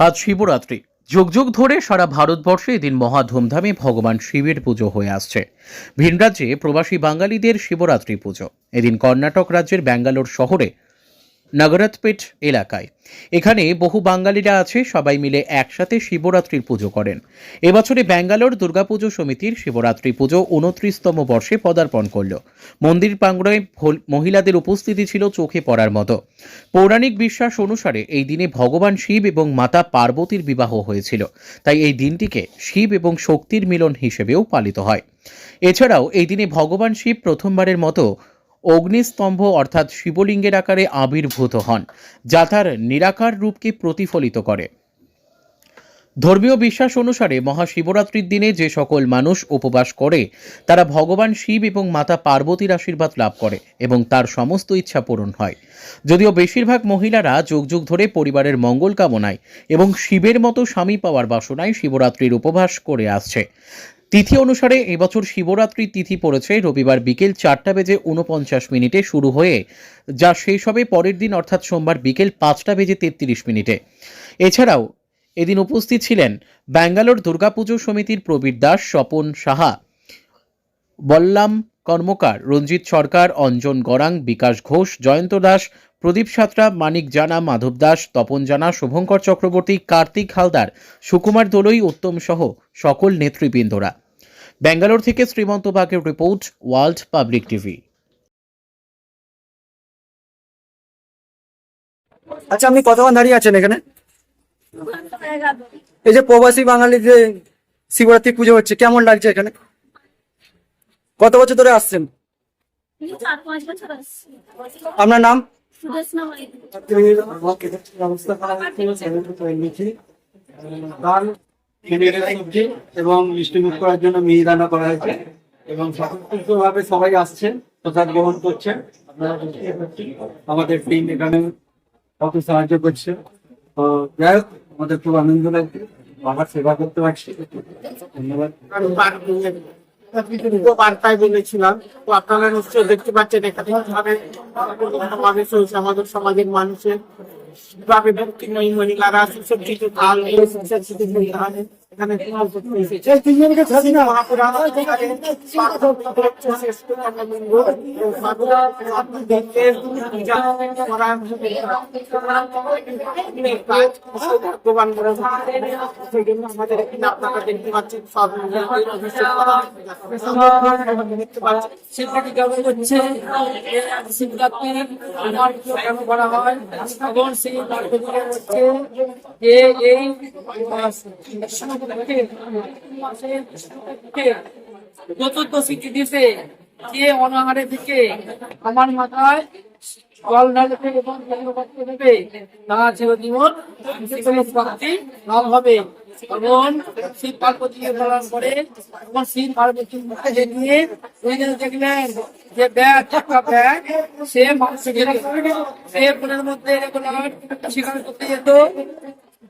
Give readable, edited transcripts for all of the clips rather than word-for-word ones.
আজ শিবরাত্রি। যুগ যুগ ধরে সারা ভারতবর্ষে এদিন মহা ধুমধামে ভগবান শিবের পুজো হয়ে আসছে। ভিন রাজ্যে প্রবাসী বাঙালিদের শিবরাত্রি পুজো এদিন কর্ণাটক রাজ্যের ব্যাঙ্গালোর শহরে নগরতপেট এলাকায়। এখানে বহু বাঙালিরা আছে, সবাই মিলে একসাথে শিবরাত্রির পুজো করেন। এবছরে ব্যাঙ্গালোর দুর্গাপুজো সমিতির শিবরাত্রি পুজো 29তম বর্ষে পদার্পণ করল। মন্দির প্রাঙ্গণে মহিলাদের উপস্থিতি ছিল চোখে পড়ার মতো। পৌরাণিক বিশ্বাস অনুসারে এই দিনে ভগবান শিব এবং মাতা পার্বতীর বিবাহ হয়েছিল, তাই এই দিনটিকে শিব এবং শক্তির মিলন হিসেবেও পালিত হয়। এছাড়াও এই দিনে ভগবান শিব প্রথমবারের মতো অগ্নিস্তম্ভ অর্থাৎ শিবলিঙ্গের আকারে আবির্ভূত হন, যা তার নিরাকার রূপকে প্রতিফলিত করে। ধর্মীয় বিশ্বাস অনুসারে মহাশিবরাত্রির দিনে যে সকল মানুষ উপবাস করে তারা ভগবান শিব এবং মাতা পার্বতীর আশীর্বাদ লাভ করে এবং তার সমস্ত ইচ্ছা পূরণ হয়। যদিও বেশিরভাগ মহিলারা যুগ যুগ ধরে পরিবারের মঙ্গল কামনায় এবং শিবের মতো স্বামী পাওয়ার বাসনায় শিবরাত্রির উপবাস করে আসছে। তিথি অনুসারে এবছর শিবরাত্রির তিথি পড়েছে রবিবার বিকেল 4:49 শুরু হয়ে যা শেষ হবে পরের দিন অর্থাৎ সোমবার বিকেল 5:33। এছাড়াও এদিন উপস্থিত ছিলেন ব্যাঙ্গালোর দুর্গাপুজো সমিতির প্রবীর দাস, স্বপন সাহা, বল্লাম কর্মকার, রঞ্জিত সরকার, অঞ্জন গরাং, বিকাশ ঘোষ, জয়ন্ত দাস, প্রদীপ সাঁতরা, মানিক জানা, মাধব দাস, তপন জানা, শুভঙ্কর চক্রবর্তী, কার্তিক হালদার, সুকুমার দোলই, উত্তম সহ সকল নেতৃবৃন্দরা। ব্যাঙ্গালোর থেকে শ্রীমন্ত বাগের রিপোর্ট, ওয়ার্ল্ড পাবলিক টিভি। আচ্ছা, আপনি কতক্ষণ দাঁড়িয়ে আছেন এখানে? এই যে প্রবাসী বাঙালি যে শিবরাত্রি পুজো হচ্ছে, কেমন লাগছে এখানে? কত বছর ধরে আসছেন? 4-5 বছর আসছে। আপনার নাম? সুদেশনা বাড়ি। এবং মিষ্টিমুখ করার জন্য মিহিদানা করা হয়েছে এবং স্বতন্ত্রভাবে সবাই আসছেন, প্রসাদ গ্রহণ করছেন। আপনারা আমাদের টিম এখানে কত সাহায্য করছে। তো যাই হোক, আমাদের খুব আনন্দ লাগছে, বাবার সেবা করতে পারছি। ধন্যবাদ। বার্তায় বলেছিলাম, তো আপনারা নিশ্চয় দেখতে পাচ্ছেন এখানে কিভাবে সমাবেশ হয়েছে আমাদের সমাজের মানুষের, কিভাবে ভক্তিময়ী মহিলারা সুসজ্জিত ঢাল এখানে আমাদের আপনারা দেখতে পাচ্ছেন সব শিবরাত্রি কেমন হচ্ছে, শিবরাত্রি কেমন করা হয় এবং সেই হচ্ছে যে এই চতুর্দশী তিথিতে যে অনাহারে থেকে আমার মাথায় জল ঢালবে এবং দেবে তার জীবন প্রাপ্তি লাভ হবে। এবং শিব পার্বতীকে পালন করে এবং শিব পার্বতীর মুখে নিয়ে দেখলেন যে ব্যাগ একটা ব্যাগ সে মানুষকে সে ফোনের মধ্যে শিকার করতে যেত।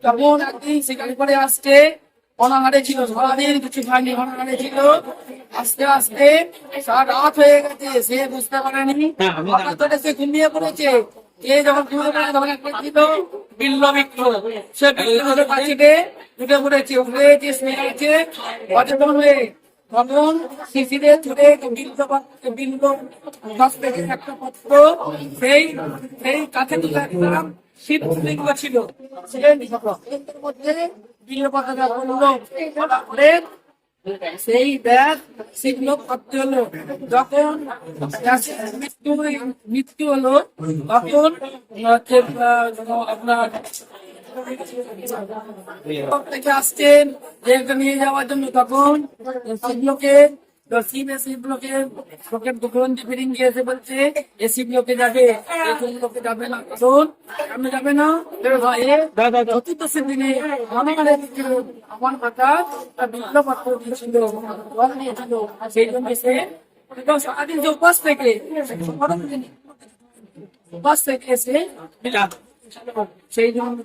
তখন একদিন শিকার করে আসছে, অনাহারে ছিল, সারাদিন কিছু খায়নি, অনাহারে ছিল। আস্তে আস্তে রাত হয়ে গেছে, সে বুঝতে পারেনি, সে ঘুমিয়ে পড়েছে। এ যখন ঘুমিয়ে পড়ে তখন একটা ছিল বিল্ল বৃক্ষ, সে বিল্ল কাছে উঠে পড়েছে, উঠে যে শুয়েছে অচেতন হয়ে। তখন শিশিরে ছুটে বিল্ল গাছ থেকে একটা পত্র সেই কাছে তুলে দিলাম, শিবলিঙ্গ ছিল, সেই মধ্যে বিল্ল পাতাটা বললো করে সেই ব্যাগ শিবলো করতে হলো। যখন মৃত্যু হলো তখন আপনার থেকে আসছেন নিয়ে যাওয়ার জন্য, তখন শিবলোকে এসে বলছে এ শিবলোকে যাবে, লোকে যাবে না, কারণ আমি যাবে না। চতুর্দশীর দিনে আমার মাথা বিল্ল পাত্র দিয়েছিল, জল নিয়েছিল, সেই জন্য সে সারাদিন যে উপাস থেকে এসে সেই জন্য